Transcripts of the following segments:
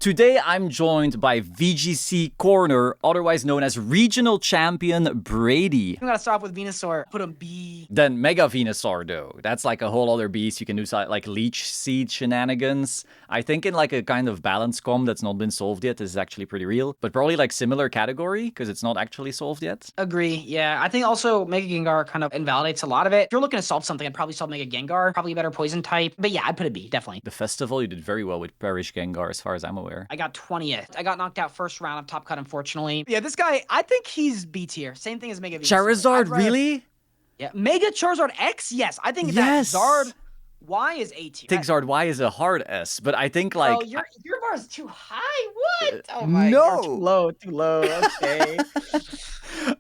Today I'm joined by VGC Corner, otherwise known as Regional Champion Brady. I'm gonna start off with Venusaur, put him B. Then Mega Venusaur though, that's like a whole other beast. You can do like Leech Seed shenanigans. I think in like a kind of balance comp that's not been solved yet, this is actually pretty real. But probably like similar category, because it's not actually solved yet. Agree, yeah. I think also Mega Gengar kind of invalidates a lot of it. If you're looking to solve something, I'd probably solve Mega Gengar. Probably a better poison type. But yeah, I'd put a B, definitely. The festival, you did very well with Perish Gengar as far as I'm aware. I got 20th. I got knocked out first round of Top Cut, unfortunately. Yeah, this guy, I think he's B tier. Same thing as Mega Venusaur. Charizard, really? Yeah, Mega Charizard X? Yes, I think Yes. that Zard Y is A tier. I think Zard Y is a hard S, but I think like... Oh, your bar is too high? What? Oh my no. God, too low, okay.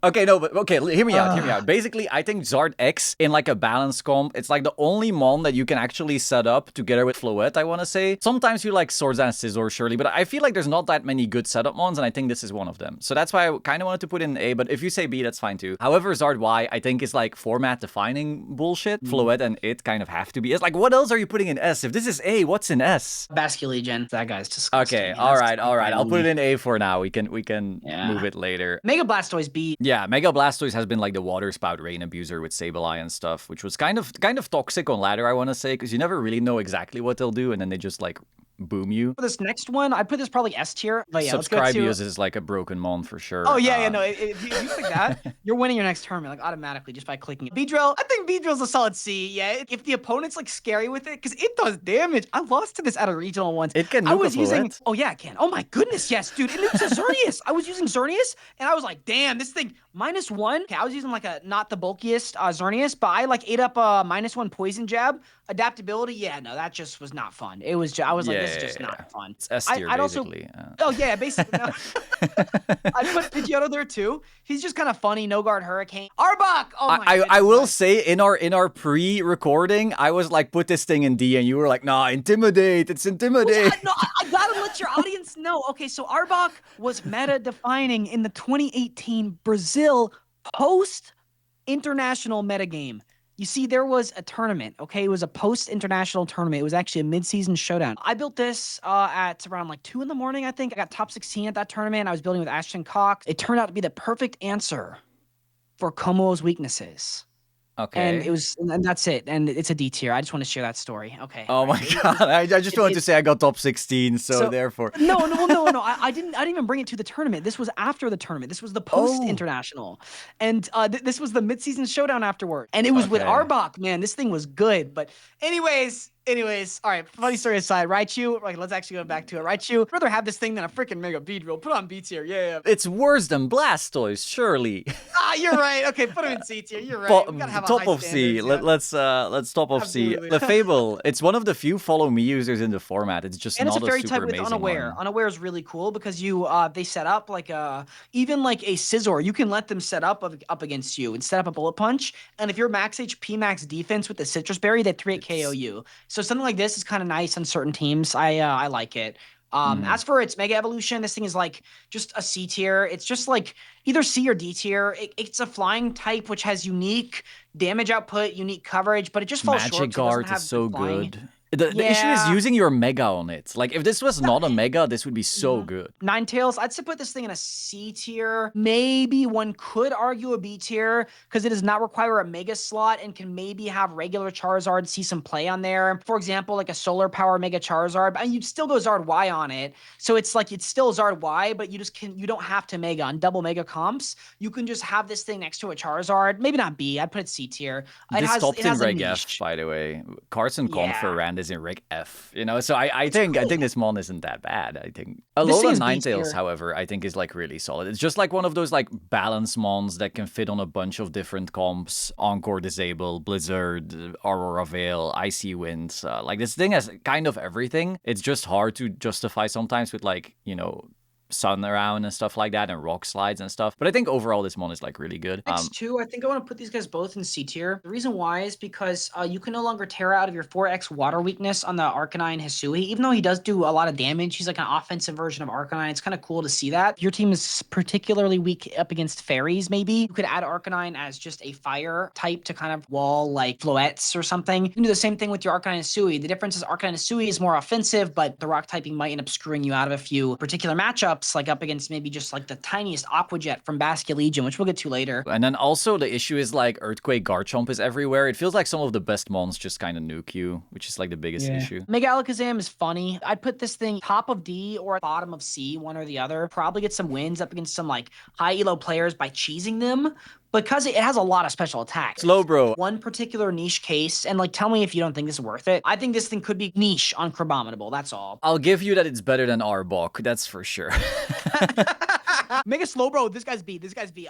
Okay, no, but okay, hear me out. Basically, I think Zard X in like a balance comp, it's like the only mon that you can actually set up together with Floette, I want to say. Sometimes you like Swords and Scissors, surely, but I feel like there's not that many good setup mons, and I think this is one of them. So that's why I kind of wanted to put in A, but if you say B, that's fine too. However, Zard Y, I think is like format-defining bullshit. Floette and it kind of have to be. It's like, what else are you putting in S? If this is A, what's in S? Basculin, that guy's disgusting. Okay, all right. I'll put it in A for now. We can move it later. Mega Blastoise B. Yeah, Mega Blastoise has been like the water spout rain abuser with Sableye and stuff, which was kind of toxic on ladder, I want to say, because you never really know exactly what they'll do, and then they just like boom you. For this next one, I'd put this probably S tier. But yeah, Subscribe is like a broken mon for sure. Oh yeah, no. If you pick that, you're winning your next tournament like automatically just by clicking it. Beedrill, I think Beedrill's a solid C. Yeah, if the opponent's like scary with it, because it does damage. I lost to this at a regional once. It can. I was using. Oh yeah, it can. Oh my goodness, yes, dude. And it was a Xerneas. I was using Xerneas, and I was like, damn, this thing -1. Okay, I was using like a not the bulkiest Xerneas, but I like ate up a -1 poison jab. Adaptability, yeah, no, that just was not fun. It was. I was like, this is just not fun. It's S tier, basically. Oh yeah, basically. No. I'd put Pidgeotto there too. He's just kind of funny. No guard Hurricane. Arbok. Oh my. I will say in our pre-recording, I was like, put this thing in D, and you were like, nah, Intimidate. It's Intimidate. No, I gotta let your audience know. Okay, so Arbok was meta defining in the 2018 Brazil post-international metagame. You see, there was a tournament, okay? It was a post-international tournament. It was actually a mid-season showdown. I built this at around like 2 in the morning, I think. I got top 16 at that tournament. I was building with Ashton Cox. It turned out to be the perfect answer for Komo's weaknesses. Okay. And that's it. And it's a D tier. I just want to share that story. Okay. Oh my God. I just wanted to say I got top 16, so therefore. No. I didn't even bring it to the tournament. This was after the tournament. This was the post-international. And this was the mid-season showdown afterward. And it was with Arbok, man. This thing was good. But anyways, all right, funny story aside, Raichu, like, let's actually go back to it. Raichu, I'd rather have this thing than a freaking Mega Beedrill. Put on B tier, yeah. It's worse than Blastoise, surely. You're right. Okay, put him in C tier. You're right. We gotta have top of C. Let's top of C. Lefable, it's one of the few follow me users in the format. It's just not a super amazing one. And it's a fairy type with Unaware. Unaware is really cool because they set up like even like a Scizor, you can let them set up against you and set up a Bullet Punch. And if you're max HP, max defense with the Citrus Berry, they 3-hit KO you. So something like this is kind of nice on certain teams. I like it. As for its Mega Evolution, this thing is like just a C tier. It's just like either C or D tier. It's a flying type which has unique damage output, unique coverage, but it just falls short. Magic Guard is so good. The issue is using your Mega on it. Like, if this was not a Mega, this would be so good. Ninetales, I'd still put this thing in a C tier. Maybe one could argue a B tier, because it does not require a Mega slot and can maybe have regular Charizard, see some play on there. For example, like a Solar Power Mega Charizard, and you'd still go Zard Y on it. So it's like, it's still Zard Y, but you don't have to Mega. On double Mega comps, you can just have this thing next to a Charizard. Maybe not B, I'd put it C tier. This stopped in Reg F, by the way. Carson Comp for Rand is in Reg F, you know, so I think this mon isn't that bad. I think Alola Ninetales, however, I think is like really solid. It's just like one of those like balance mons that can fit on a bunch of different comps. Encore Disable, Blizzard, Aurora Veil, Icy Winds. Like, this thing has kind of everything. It's just hard to justify sometimes with, like, you know, sun around and stuff like that, and rock slides and stuff. But I think overall this mon is like really good. Next two, I think I want to put these guys both in C tier. The reason why is because you can no longer tear out of your 4x water weakness on the Arcanine Hisui. Even though he does do a lot of damage, he's like an offensive version of Arcanine. It's kind of cool to see that. If your team is particularly weak up against fairies, maybe you could add Arcanine as just a fire type to kind of wall like Floettes or something. You can do the same thing with your Arcanine Hisui. The difference is Arcanine Hisui is more offensive, but the rock typing might end up screwing you out of a few particular matchups, like up against maybe just like the tiniest Aqua Jet from Basculin, which we'll get to later. And then also the issue is like Earthquake Garchomp is everywhere. It feels like some of the best mons just kind of nuke you, which is like the biggest issue. Mega Alakazam is funny. I'd put this thing top of D or bottom of C, one or the other. Probably get some wins up against some like high elo players by cheesing them, because it has a lot of special attacks. Slow, bro. One particular niche case, and like tell me if you don't think this is worth it. I think this thing could be niche on Crabominable, that's all. I'll give you that it's better than Arbok, that's for sure. Mega Slowbro, this guy's B.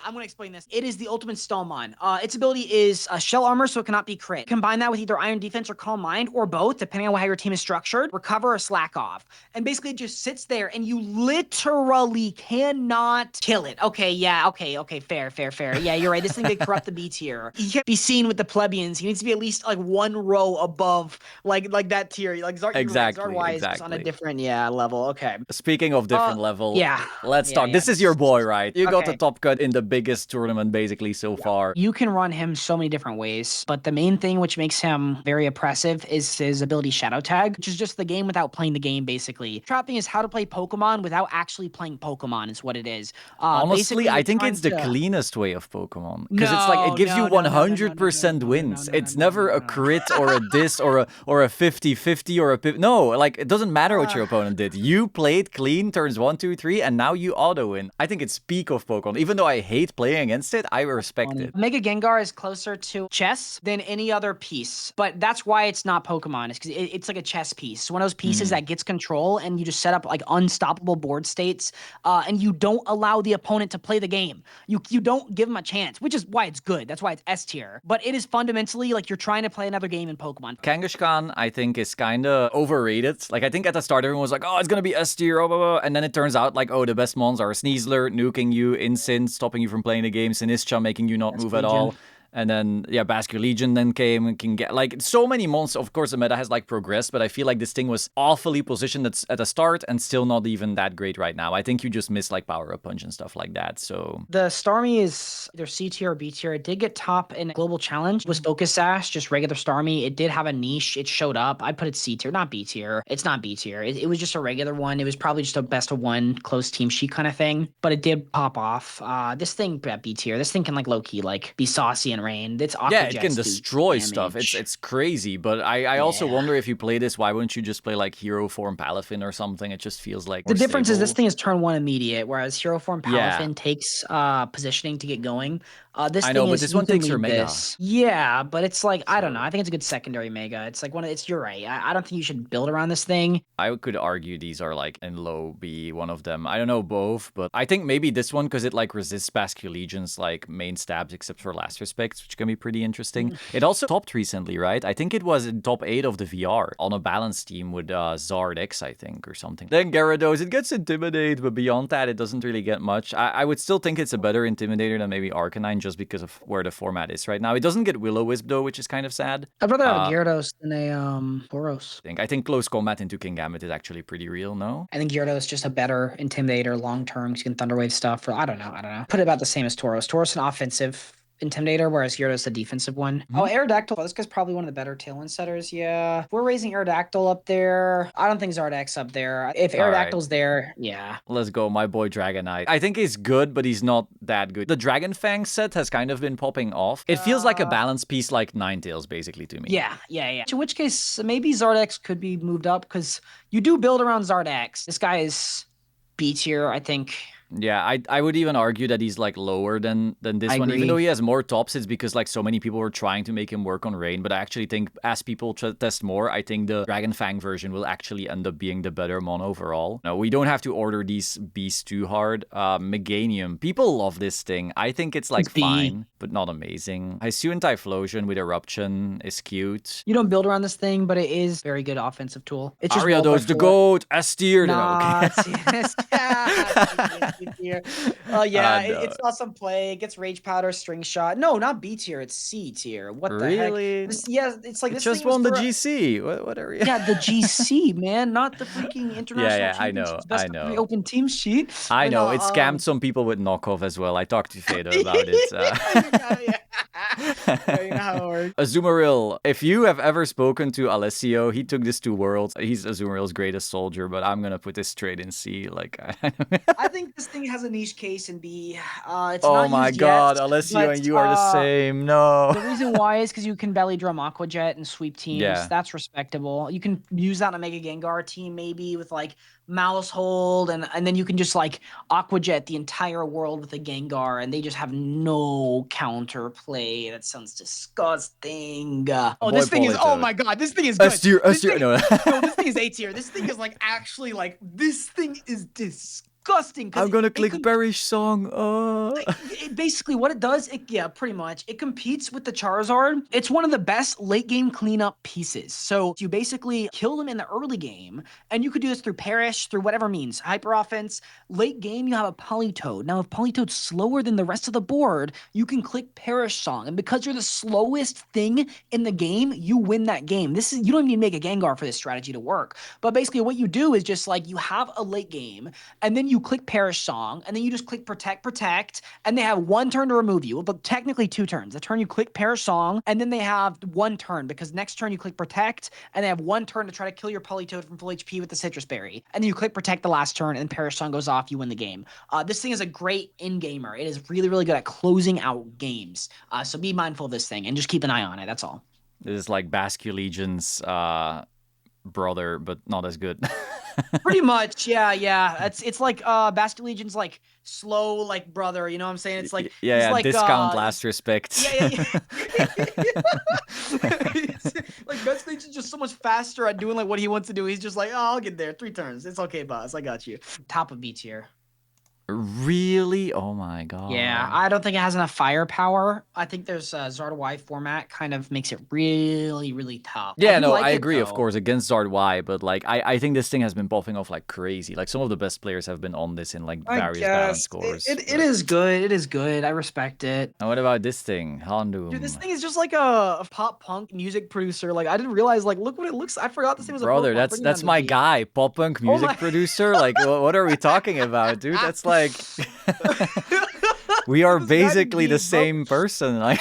I'm gonna explain this. It is the ultimate Stallmon. Its ability is Shell Armor, so it cannot be crit. Combine that with either Iron Defense or Calm Mind, or both, depending on how your team is structured. Recover or slack off. And basically it just sits there, and you literally cannot kill it. Okay, yeah, okay, fair. Yeah, you're right. This thing could corrupt the B tier. He can't be seen with the plebeians. He needs to be at least like one row above like that tier. Like Zard, exactly, Zard is on a different level. Okay. Speaking of different level, let's talk. Yeah. This is your boy, right? You got the top cut in the biggest tournament basically so far. You can run him so many different ways, but the main thing which makes him very oppressive is his ability Shadow Tag, which is just the game without playing the game, basically. Trapping is how to play Pokemon without actually playing Pokemon is what it is. Honestly, I think it's the cleanest way of Pokemon. Because it's like, it gives you 100% wins. It's never a crit or a diss or a 50-50 or a... No, like, it doesn't matter what your opponent did. You played clean turns 1, 2, 3, and now you auto-win. I think it's peak of Pokemon. Even though I hate playing against it, I respect it. Mega Gengar is closer to chess than any other piece, but that's why it's not Pokemon. It's because it's like a chess piece. It's one of those pieces that gets control, and you just set up like unstoppable board states, and you don't allow the opponent to play the game. You don't give them a chance, which is why it's good. That's why it's S tier. But it is fundamentally like you're trying to play another game in Pokemon. Kangaskhan, I think, is kind of overrated. Like, I think at the start everyone was like, oh, it's gonna be S tier, blah, blah, blah. And then it turns out like, oh, the best mons are Sneasler, nuking you, Incin, stopping you from playing the game, Sinistcha making you not move at all. And then, yeah, Basculin then came and can get, like, so many months. Of course, the meta has, like, progressed, but I feel like this thing was awfully positioned at the start and still not even that great right now. I think you just miss, like, power-up punch and stuff like that, so... The Starmie is either C tier or B tier. It did get top in Global Challenge. It was Focus Sash, just regular Starmie. It did have a niche. It showed up. I put it C tier, not B tier. It's not B tier. It was just a regular one. It was probably just a best of one close team sheet kind of thing, but it did pop off. This thing, B tier. This thing can, like, low-key, like, be saucy and rain. It's it can destroy stuff. It's crazy, but I also wonder if you play this, why wouldn't you just play like Hero Form Palafin or something? It just feels like the difference is this thing is turn 1 immediate, whereas Hero Form Palafin takes positioning to get going. This I thing know, but is this one takes your mega. Yeah, but it's like, I don't know. I think it's a good secondary mega. It's like you're right. I don't think you should build around this thing. I could argue these are like in low B, one of them. I don't know both, but I think maybe this one because it like resists Basculegion's like main stabs except for Last Respects, which can be pretty interesting. It also topped recently, right? I think it was in top 8 of the VR on a balance team with Zard X, I think, or something. Then Gyarados, it gets Intimidate, but beyond that, it doesn't really get much. I would still think it's a better Intimidator than maybe Arcanine just because of where the format is right now. It doesn't get Will-O-Wisp though, which is kind of sad. I'd rather have a Gyarados than a Boros. I think close combat into Kingambit is actually pretty real, no? I think Gyarados is just a better Intimidator long term. You can Thunder Wave stuff, or I don't know. Put it about the same as Tauros. Tauros an offensive Intimidator, whereas Gyarados a defensive one. Oh, Aerodactyl. This guy's probably one of the better Tailwind setters. Yeah. We're raising Aerodactyl up there. I don't think Zardex up there. If Aerodactyl's there, yeah. Let's go, my boy Dragonite. I think he's good, but he's not that good. The Dragon Fang set has kind of been popping off. It feels like a balance piece like Ninetales, basically, to me. Yeah. In which case, maybe Zardex could be moved up, because you do build around Zardex. This guy is B tier, I think. Yeah, I would even argue that he's like lower than this one. Even though he has more tops, it's because like so many people were trying to make him work on Rain. But I actually think as people test more, I think the Dragon Fang version will actually end up being the better mon overall. No, we don't have to order these beasts too hard. Meganium, people love this thing. I think it's like fine, but not amazing. Hisuian Typhlosion with Eruption is cute. You don't build around this thing, but it is very good offensive tool. It's just Ariados, the GOAT, S tier. Nah, B tier. Yeah, No. it saw some play. It gets Rage Powder, String Shot. No, not B tier. It's C tier. What the heck? Really? Yeah, it's like It this just thing was won the for. GC. What are you? Yeah, the GC, man, not the freaking Yeah, International yeah, I know, Championships I best of 3 know. open team sheet. I But no, know. It scammed some people with knockoff as well. I talked to Feda about it. yeah. Yeah, you know how it works. Azumarill, if you have ever spoken to Alessio, he took this to Worlds. He's Azumarill's greatest soldier, but I'm gonna put this straight in C. Like, I think this thing has a niche case in B. It's oh not my used yet, god, Alessio but and you are the same. No. the reason why is because you can belly drum Aqua Jet and sweep teams. Yeah. That's respectable. You can use that on a Mega Gengar team maybe with like Mouse Hold, and then you can just like Aqua Jet the entire world with a Gengar, and they just have no counter play. That sounds disgusting. Oh, Boy this thing is. Oh Politoad. my god, this thing is good. S tier, S tier. No. No, this thing is A tier. This thing is like actually like this thing is disgusting. I'm gonna click Bearish Song. Basically what it does, yeah, pretty much. It competes with the Charizard. It's one of the best late game cleanup pieces. So you basically kill them in the early game, and you could do this through Perish, through whatever means. Hyper offense. Late game, you have a Politoad. Now, if Politoad's slower than the rest of the board, you can click Perish Song. And because you're the slowest thing in the game, you win that game. You don't even need to make a Gengar for this strategy to work. But basically what you do is just like you have a late game, and then you click Perish Song, and then you just click Protect, and they have one turn to remove you. But technically 2 turns. The turn you click Perish Song, and then they have 1 turn, because next turn you click Protect, and they have 1 turn to try to kill your Politoad from full HP with the Citrus Berry. And then you click Protect the last turn, and Perish Song goes off, you win the game. This thing is a great in-gamer. It is really, really good at closing out games. So be mindful of this thing, and just keep an eye on it, that's all. This is like Basculin's brother, but not as good. Pretty much, yeah. It's like Basculin's like slow like brother, you know what I'm saying? It's like yeah, like discount last respect. Yeah. Like Basculin's just so much faster at doing like what he wants to do. He's just like, oh, I'll get there. 3 turns. It's okay, boss. I got you. Top of B tier. Really? Oh my god. Yeah, I don't think it has enough firepower. I think there's Zard Y format kind of makes it really, really tough. Yeah, no, like I it, agree, of though. course, against Zard Y, but like I think this thing has been popping off like crazy. Like some of the best players have been on this in like various balance scores. It is good. It is good. I respect it. And what about this thing? Handum. Dude, this thing is just like a pop punk music producer. Like I didn't realize. Like look what it looks. I forgot this thing was a Brother, Pokemon. that's my guy, pop punk music producer. Like what are we talking about, dude? That's like we are basically the same person. Like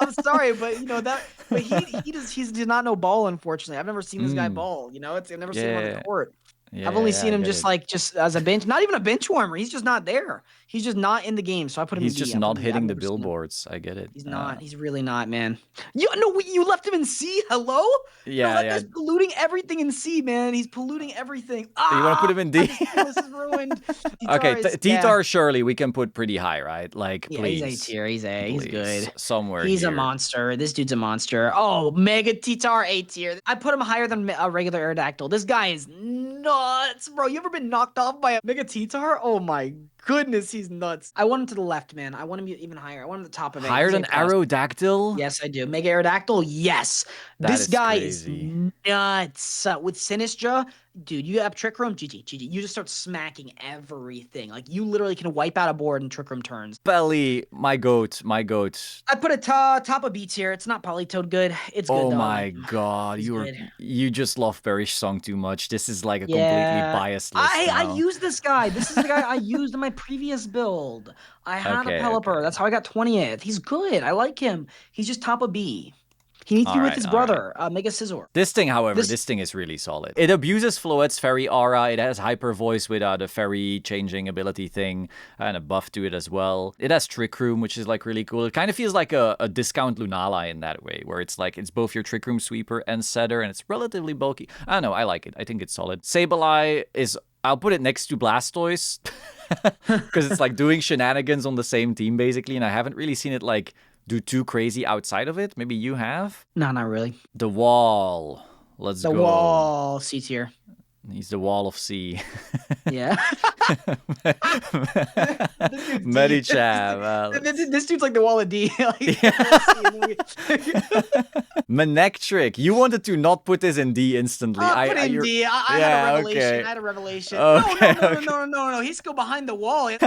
I'm sorry, but you know that. But he does not know ball. Unfortunately, I've never seen this guy ball. You know, I've never seen him on the court. Yeah, I've only seen him just it. just as a bench, not even a bench warmer. He's just not there. He's just not in the game. So I put him. He's in just D. not hitting the billboards. I get it. He's not. He's really not, man. You left him in C. Hello. Yeah, that guy's polluting everything in C, man. He's polluting everything. You want to put him in D? This is ruined. Okay, Titar surely we can put pretty high, right? Like, yeah, please. He's A tier. He's A. He's good. Somewhere. He's here. a monster. This dude's a monster. Oh, Mega Titar A tier. I put him higher than a regular Aerodactyl. This guy is nuts, bro. You ever been knocked off by a Mega Titar? Oh my goodness, he's nuts. I want him to the left, man. I want him even higher. I want him at the top of it. Higher than Aerodactyl? Yes, I do. Mega Aerodactyl, yes. This guy is nuts. With Sinistra, dude, you have Trick Room, GG. You just start smacking everything. Like, you literally can wipe out a board in Trick Room turns. Belly, my goat. I put it top of B tier. It's not Politoad good. It's good, oh though. my god, you just love Bearish Song too much. This is like a completely biased list. I used this guy. This is the guy I used in my previous build. I had a Pelipper. That's how I got 20th. He's good. I like him. He's just top of B. He needs to be with his brother, Mega Scizor. This thing, however, this thing is really solid. It abuses Floette's Fairy Aura. It has Hyper Voice without a Fairy changing ability thing, and a buff to it as well. It has Trick Room, which is like really cool. It kind of feels like a discount Lunala in that way, where it's like it's both your Trick Room Sweeper and Setter, and it's relatively bulky. I don't know, I like it. I think it's solid. Sableye is... I'll put it next to Blastoise, because it's like doing shenanigans on the same team, basically, and I haven't really seen it like... do too crazy outside of it? Maybe you have? No, not really. The Wall. Let's go. The Wall, C tier. He's the wall of C. Yeah. This dude's D. Medicham. This dude's like the wall of D. Manectric. You wanted to not put this in D instantly. Put in D. I had a revelation. Okay. I had a revelation. Okay, No. He's still behind the wall. You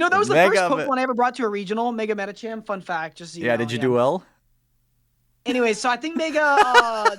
know, that was the Mega first Pokemon I ever brought to a regional. Mega Medicham. Fun fact. Just so you know, did you do well? Anyway, so I think Mega.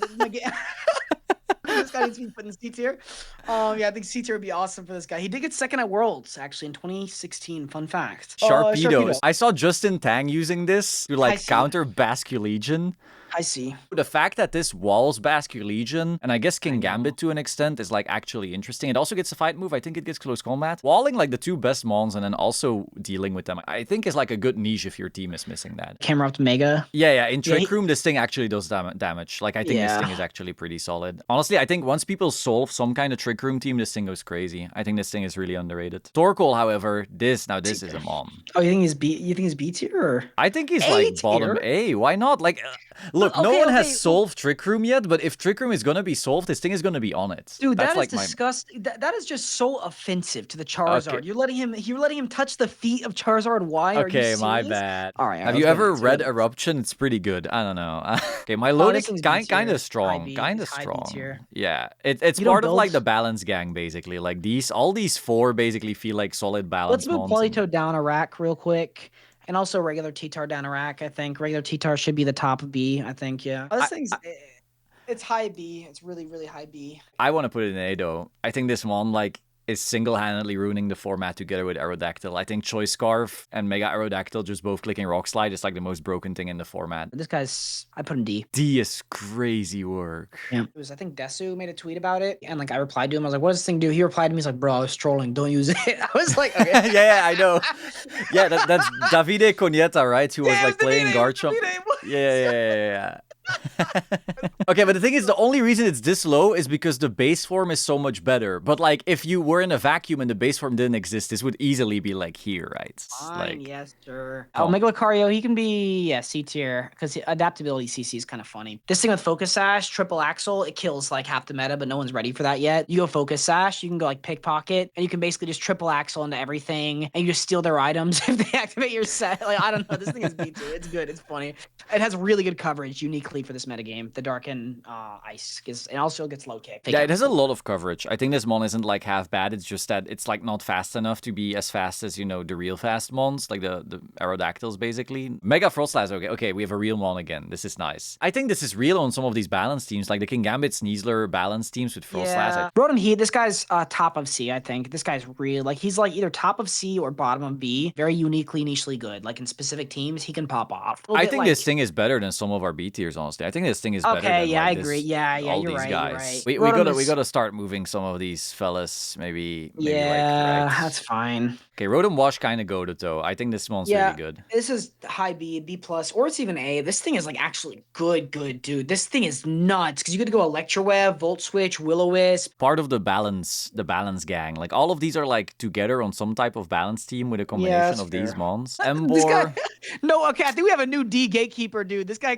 This guy needs to be put in C tier. I think C tier would be awesome for this guy. He did get second at Worlds actually in 2016. Fun fact. Sharpedo. I saw Justin Tang using this to like counter Basculegion. I see. The fact that this walls Basculegion, and I guess Kingambit to an extent, is like actually interesting. It also gets a fight move. I think it gets close combat. Walling like the two best mons and then also dealing with them, I think is like a good niche if your team is missing that. Camera up to Mega. Yeah. In Trick Room, this thing actually does damage. Like, I think this thing is actually pretty solid. Honestly, I think once people solve some kind of Trick Room team, this thing goes crazy. I think this thing is really underrated. Torkoal, however, this is a mon. Oh, you think he's B? You think he's B tier? Or? I think he's like bottom A. Why not? Like, look, no one has solved Trick Room yet, but if Trick Room is gonna be solved, this thing is gonna be on it. Dude, that's like disgusting. That is just so offensive to the Charizard. Okay. You're letting him touch the feet of Charizard. Why? Okay, my bad. All right. Have you ever read Eruption? It's pretty good. I don't know. Okay, my loading kind of strong. Kind of strong. Yeah, it's part of like the balance gang basically. Like all these four basically feel like solid balance. Let's move Polito down a rack real quick. And also regular T-Tar down a rack, I think. Regular T-Tar should be the top of B, I think, yeah. This thing's... It's high B. It's really, really high B. I want to put it in A, though. I think this one, like, is single-handedly ruining the format together with Aerodactyl. I think Choice Scarf and Mega Aerodactyl just both clicking Rock Slide is like the most broken thing in the format. This guy's... I put him D. D is crazy work. Yeah. It was, I think Desu made a tweet about it, and like I replied to him. I was like, what does this thing do? He replied to me, he's like, bro, I was trolling. Don't use it. I was like, okay. yeah, I know. Yeah, that's Davide Coneta, right? Who was like playing Garchomp. Yeah. Okay, but the thing is, the only reason it's this low is because the base form is so much better. But like, if you were in a vacuum and the base form didn't exist, this would easily be like here, right? Fine, like, yes, sir. Oh, Mega Lucario, he can be C tier because adaptability CC is kind of funny. This thing with Focus Sash, Triple Axle, it kills like half the meta, but no one's ready for that yet. You go Focus Sash, you can go like Pickpocket, and you can basically just Triple Axle into everything, and you just steal their items if they activate your set. Like, I don't know, this thing is B tier. It's good, it's funny. It has really good coverage uniquely for this metagame. The Darken Ice and also gets low kick. Yeah, it has a lot of coverage. I think this mon isn't like half bad. It's just that it's like not fast enough to be as fast as, you know, the real fast mons, like the Aerodactyls basically. Mega Frostlass, okay, we have a real mon again. This is nice. I think this is real on some of these balance teams, like the Kingambit Sneasler balance teams with Frostlass. Yeah. Rotom Heat, this guy's top of C, I think. This guy's real. Like, he's like either top of C or bottom of B. Very uniquely, nichely good. Like, in specific teams, he can pop off. I think this thing is better than some of our B tiers, honestly. I think this thing is better than I agree. Yeah, all you're these right, guys. you're right. We gotta start moving some of these fellas, maybe yeah, like, that's fine. Okay, Rotom Wash kind of goaded though. I think this one's really good. This is high B, B+, or it's even A. This thing is like actually good, dude. This thing is nuts because you get to go Electroweb, Volt Switch, Will-O-Wisp. Part of the balance gang. Like all of these are like together on some type of balance team with a combination of these mons. Embor. No, okay, I think we have a new D gatekeeper, dude. This guy.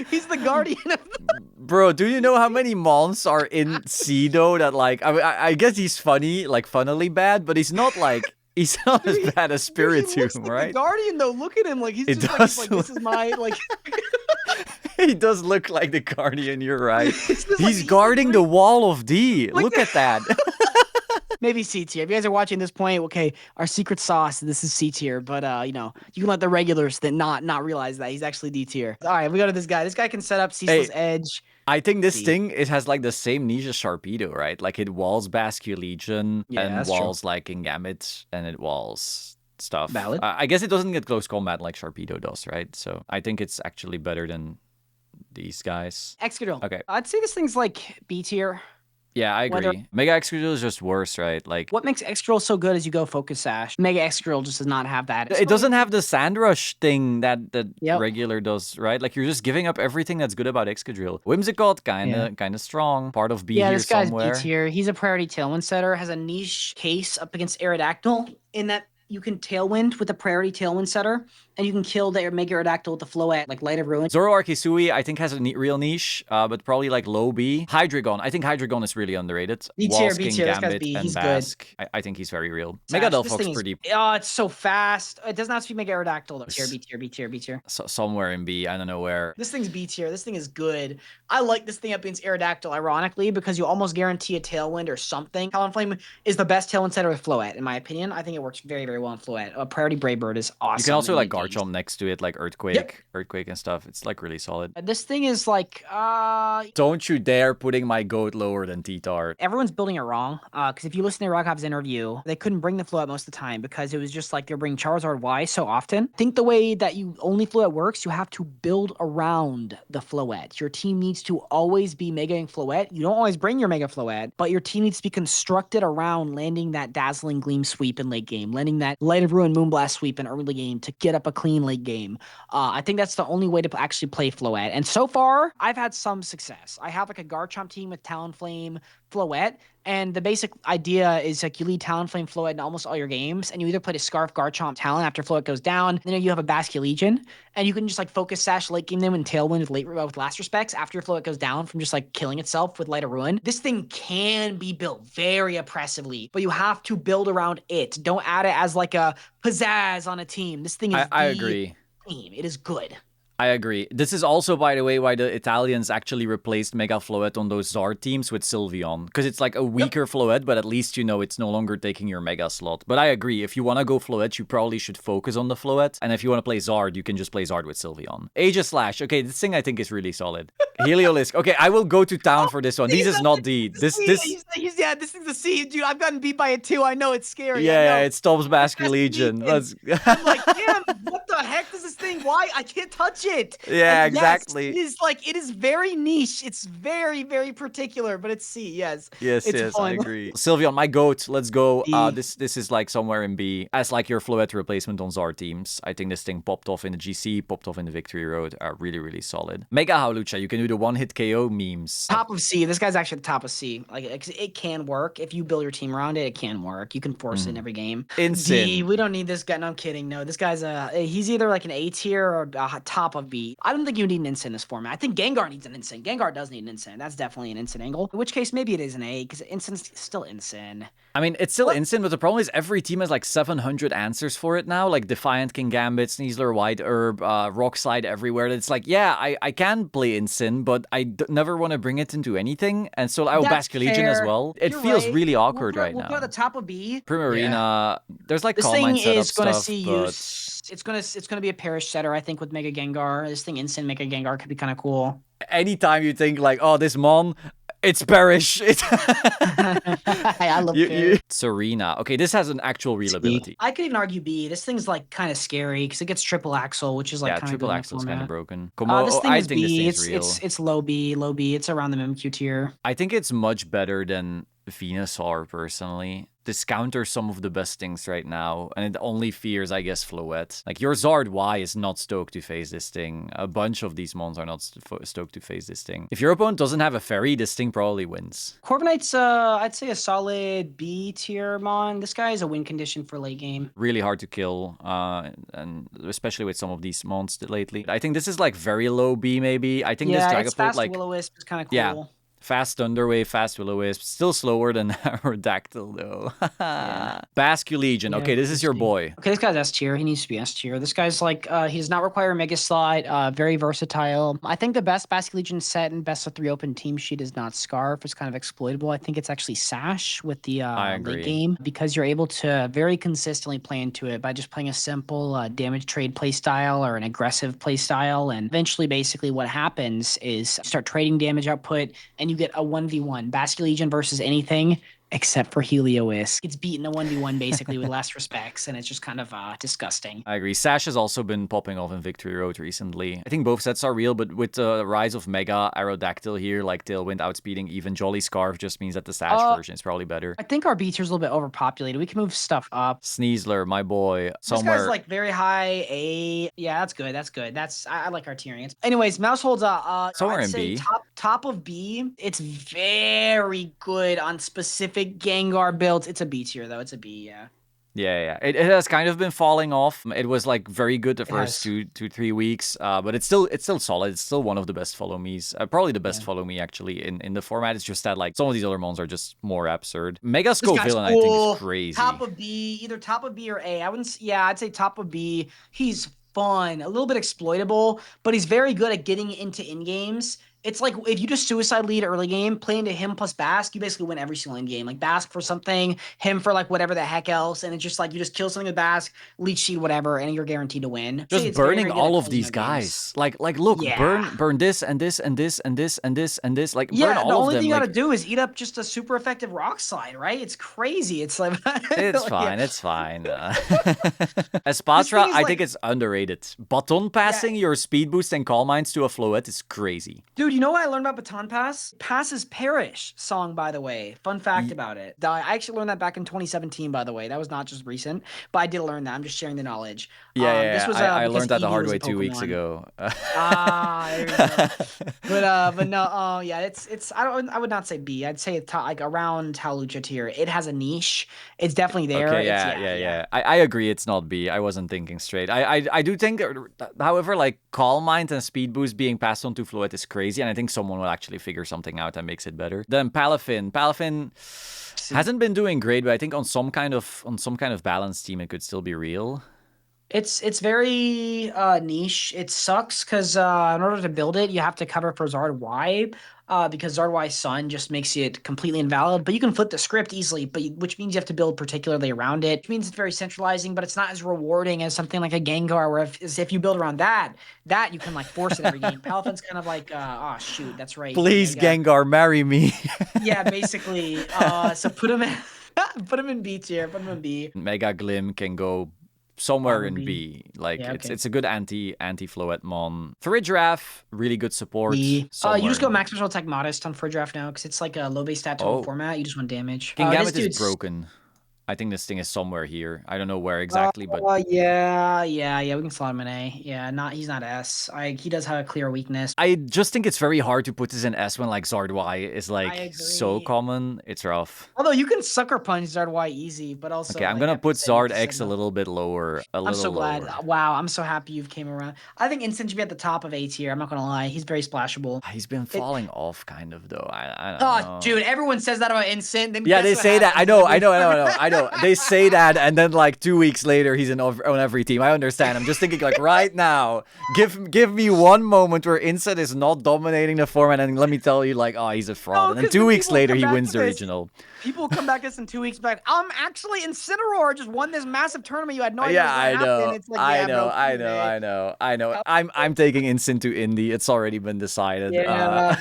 He's the guardian of Bro, do you know how many mons are in C though that like I guess he's funny, like funnily bad, but he's not like he's not as bad as Spiritomb, like right? The guardian though, look at him like he's just like this is my like He does look like the guardian, you're right. He's guarding the wall of D. Look at that. Maybe C tier. If you guys are watching this point, okay, our secret sauce, this is C tier, but you know, you can let the regulars that not realize that he's actually D tier. All right, we go to this guy. This guy can set up Ceaseless Edge. I think this thing, it has like the same niche as Sharpedo, right? Like it walls Basculegion and walls like Kingambit and it walls stuff. Valid. I guess it doesn't get close combat like Sharpedo does, right? So I think it's actually better than these guys. Excadrill. Okay. I'd say this thing's like B tier. Yeah, I agree. Mega Excadrill is just worse, right? Like, what makes Excadrill so good is you go Focus Sash. Mega Excadrill just does not have that. It doesn't have the Sand Rush thing that regular does, right? Like you're just giving up everything that's good about Excadrill. Whimsicott, kind of strong. Part of B here this guy's somewhere. B tier. He's a priority Tailwind setter. Has a niche case up against Aerodactyl in that you can Tailwind with a priority Tailwind setter, and you can kill their Mega Aerodactyl with the Floette, like Light of Ruin. Zoroark Hisui, I think, has a real niche, but probably like low B. Hydreigon, I think Hydreigon is really underrated. B tier, B Walsking, tier. This guy's Gambit, B. and He's good. Bask. I think he's very real. Mega Sash, this Delphoc's thing is, pretty oh, it's so fast. It doesn't have to be Mega Aerodactyl though. Tier, B tier, B tier, B tier. somewhere in B. I don't know where. This thing's B tier. This thing is good. I like this thing up against Aerodactyl, ironically, because you almost guarantee a Tailwind or something. Talonflame is the best Tailwind setter with Floette, in my opinion. I think it works very, very well in Floette. Priority Brave Bird is awesome. You can also like Garchomp next to it, like Earthquake, Earthquake and stuff. It's like really solid. This thing is like, don't you dare putting my goat lower than T-Tart. Everyone's building it wrong. Because if you listen to Rockoff's interview, they couldn't bring the Floette most of the time because it was just like they're bringing Charizard Y so often. I think the way that you only Floette works, you have to build around the Floette. Your team needs to always be Megaing Floette. You don't always bring your Mega Floette, but your team needs to be constructed around landing that Dazzling Gleam sweep in late game, landing that Light of Ruin Moonblast sweep in early game to get up a clean late game. I think that's the only way to actually play Floette. And so far, I've had some success. I have like a Garchomp team with Talonflame, Floette, and the basic idea is like you lead Talonflame, Floette in almost all your games, and you either play to Scarf, Garchomp, Talon after Floette goes down, then you have a Basculin, and you can just like focus Sash late game them and Tailwind with Last Respects after your Floette goes down from just like killing itself with Light of Ruin. This thing can be built very oppressively, but you have to build around it. Don't add it as like a pizzazz on a team. This thing is I agree. Team. It is good. I agree. This is also, by the way, why the Italians actually replaced Mega Floette on those Zard teams with Sylveon. Because it's like a weaker Floette, but at least you know it's no longer taking your Mega slot. But I agree, if you want to go Floette, you probably should focus on the Floette. And if you want to play Zard, you can just play Zard with Sylveon. Aegislash. Okay, this thing I think is really solid. Heliolisk. Okay, I will go to town for this one. This is not D. This yeah, this thing's a C, dude. I've gotten beat by it too. I know it's scary. Yeah, it stops Basculin. I'm like, damn, what the heck does this thing? Why? I can't touch it. Yeah, and exactly. Yes, it is very niche. It's very, very particular, but it's C. Yes. Yes, I agree. Sylveon, my goat. Let's go. This is like somewhere in B as like your Floette replacement on Zard teams. I think this thing popped off in the GC, popped off in the Victory Road. Really, really solid. Mega Hawlucha, you can do the one-hit KO memes. Top of C. This guy's actually the top of C. Like it can work if you build your team around it. It can work. You can force it in every game. Insane. D. We don't need this guy. No, I'm kidding. No, this guy's he's either like an A tier or top of B. I don't think you need an instant in this format. I think Gengar needs an instant. Gengar does need an instant. That's definitely an instant angle. In which case, maybe it is an A, because instant's still instant. I mean, it's still instant, but the problem is every team has like 700 answers for it now. Like Defiant King Gambit, Sneasler, White Herb, Rock Slide everywhere. It's like, yeah, I can play instant, but I never want to bring it into anything. And so, Basculin as well. It feels really awkward right now. We'll put at the top of B. Primarina, there's like this Calm Mind thing is setup going to stuff, see but... use. It's gonna be a Perish setter, I think, with Mega Gengar. This thing instant Mega Gengar could be kind of cool. Anytime you think like, oh, this Mon, it's Perish. I love it. Serena. Okay, this has an actual real ability. I could even argue B. This thing's like kind of scary because it gets triple axle, which is like kind of triple axle is kind of broken. This thing is B. This thing is real. It's low B. Low B. It's around the Mimikyu tier. I think it's much better than Venusaur personally. This counters some of the best things right now, and it only fears, I guess, Floette. Like, your Zard Y is not stoked to face this thing. A bunch of these mons are not stoked to face this thing. If your opponent doesn't have a fairy, this thing probably wins. Corviknight's, I'd say a solid B tier mon. This guy is a win condition for late game. Really hard to kill, and especially with some of these mons lately. I think this is like very low B, maybe. I think this Dragapult, fast like... Will-O-Wisp is kind of cool. Yeah. Fast Thunderwave, fast Will-O-Wisp. Still slower than Aerodactyl, though. Basculin. Okay, this is your boy. Okay, this guy's S tier. He needs to be S tier. This guy's like, he does not require a Mega Slide. Very versatile. I think the best Basculin set and best of 3 open team sheet is not Scarf. It's kind of exploitable. I think it's actually Sash with the late game, because you're able to very consistently play into it by just playing a simple damage trade playstyle or an aggressive playstyle. And eventually, basically, what happens is you start trading damage output and you get a 1v1 Basculin versus anything except for Heliolisk. It's beaten a 1v1 basically with Last Respects, and it's just kind of disgusting. I agree. Sash has also been popping off in Victory Road recently. I think both sets are real, but with the rise of Mega Aerodactyl here, like Tailwind outspeeding even Jolly Scarf, just means that the Sash version is probably better. I think our B tier's a little bit overpopulated. We can move stuff up. Sneasler, my boy. Somewhere... This guy's like very high A. Yeah, that's good. That's good. I like our tiering. Anyways, Mouse holds somewhere I'd in B. Top of B. It's very good on specific Gengar builds. It's a B tier though. It's a B, yeah. It has kind of been falling off. It was like very good the first has. 2 3 weeks, but it's still solid. It's still one of the best follow me's, probably the best follow me actually in the format. It's just that like some of these other mons are just more absurd. Mega This Scope guy's Villain I think is cool. Top crazy. of B, either top of B or A. I wouldn't. Yeah, I'd say top of B. He's fun, a little bit exploitable, but he's very good at getting into in games. It's like if you just suicide lead early game, play into him plus Bask, you basically win every single in game. Like Bask for something, him for like whatever the heck else, and it's just like you just kill something with Bask, leech seed, whatever, and you're guaranteed to win. Say Just it's very, burning very good at all of closing these out games. guys. Like look, Yeah. burn this and this and this and this and this and this. Like burn Yeah, the all of only thing them. you gotta Like do is eat up just a super effective rock slide, right? It's crazy. It's like it's yeah. fine. It's fine. This Espatra, thing is I like, think it's underrated. Baton passing your speed boost and Calm Minds to a Floette is crazy. dude, you know what I learned about Baton Pass? Passes perish song, by the way. Fun fact about it. I actually learned that back in 2017, by the way. That was not just recent, but I did learn that. I'm just sharing the knowledge. This was I because learned that the Eevee hard was a way 2 weeks Pokemon. ago. There we go. But no, yeah, it's I would not say B. I'd say it's like around Hawlucha tier. It has a niche. It's definitely there. Okay, It's yeah. I agree. It's not B. I wasn't thinking straight. I do think, however, like Calm Mind and Speed Boost being passed on to Floette is crazy, and I think someone will actually figure something out that makes it better. Then Palafin hasn't been doing great, but I think on some kind of balance team, it could still be real. It's very niche. It sucks because in order to build it, you have to cover for Zard Y, because Zard Y's Sun just makes it completely invalid. But you can flip the script easily, which means you have to build particularly around it. Which means it's very centralizing, but it's not as rewarding as something like a Gengar, where if you build around that you can like force it every game. Palafin's kind of like, oh shoot, that's right. Please, Mega. Gengar, marry me. Yeah, basically. So put him in, put him in B tier. Put him in B. Mega Glim can go somewhere in Probably. B. Like Yeah, okay. it's a good anti Floette mon. Giraffe, really good support. You just somewhere go in max special attack modest on Draft now because it's like a low base stat total Oh, format. You just want damage. King This Gambit is dude's broken. I think this thing is somewhere here. I don't know where exactly, but yeah. We can slot him in A. Yeah, he's not S. He does have a clear weakness. I just think it's very hard to put this in S when like Zard Y is I like so agree. common. It's rough. Although you can sucker punch Zard Y easy, but also Okay, I'm like, gonna at put the same Zard X a time, little bit lower. I'm so glad. Wow, I'm so happy you've came around. I think Instant should be at the top of A tier. I'm not gonna lie. He's very splashable. He's been falling off kind of though. I don't Oh, know. dude, everyone says that about Instant. Then Yeah, guess they what say that. I happens? know. They say that, and then like 2 weeks later, he's on every team. I understand. I'm just thinking like right now, give me one moment where Instant is not dominating the format, and let me tell you like, oh, he's a fraud. No, And then 'cause 2 weeks people later, come he back wins to the this. regional. People will come back to us in 2 weeks back. Actually, Incineroar just won this massive tournament. You had no idea Yeah, what was I gonna happen. know. It's like, yeah, bro, I know. I'm taking Instant to Indy. It's already been decided. Yeah.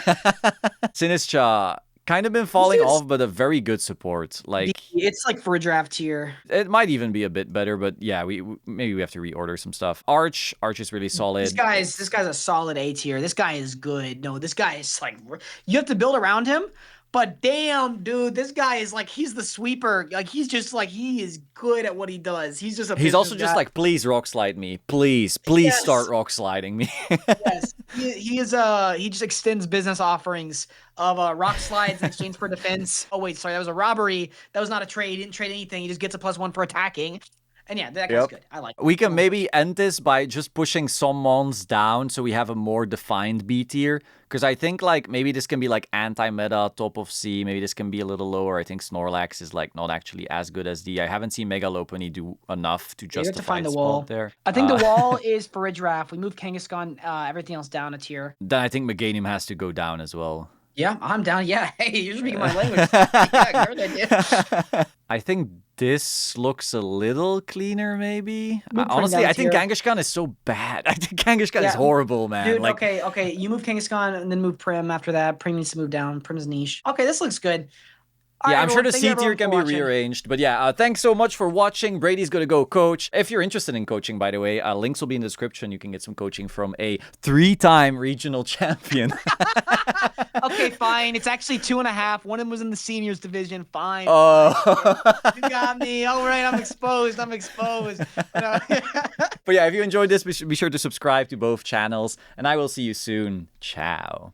Sinistra kind of been falling dude's- off, but a very good support. Like It's like for a draft tier. it might even be a bit better, but yeah, maybe we have to reorder some stuff. Arch is really solid. This guy's a solid A tier. This guy is good. No, this guy is like, you have to build around him. But damn, dude, this guy is like, he's the sweeper. Like, he's just like, he is good at what he does. He's just a He's also business just guy. like, please rock slide me, please Yes. start rock sliding me. Yes, he just extends business offerings of rock slides in exchange for defense. Oh wait, sorry, that was a robbery. That was not a trade. He didn't trade anything. He just gets a +1 for attacking. And yeah, that guy's good. I like it. We can maybe end this by just pushing some mons down so we have a more defined B tier. Because I think like maybe this can be like anti-meta, top of C. Maybe this can be a little lower. I think Snorlax is like not actually as good as D. I haven't seen Megalopony do enough to justify You have to find its the wall spot there. I think the wall is for Ridgeraff. We move Kangaskhan, everything else down a tier. Then I think Meganium has to go down as well. Yeah, I'm down. Yeah, hey, you're speaking my language. Yeah, good idea. I think this looks a little cleaner, maybe. Move Prim Honestly, down I think tier. Kangaskhan is so bad. I think Kangaskhan is Yeah, horrible, man. Dude, Like, okay. You move Kangaskhan and then move Prim after that. Prim needs to move down. Prim's niche. Okay, this looks good. All yeah, right, I'm sure the everyone, thank you C tier can be everyone for watching. rearranged. But yeah, thanks so much for watching. Brady's gonna go coach. If you're interested in coaching, by the way, links will be in the description. You can get some coaching from a 3-time regional champion. Okay, fine. It's actually 2.5. One of them was in the seniors division. Fine. Oh. You got me. All right, I'm exposed. But yeah, if you enjoyed this, be sure to subscribe to both channels. And I will see you soon. Ciao.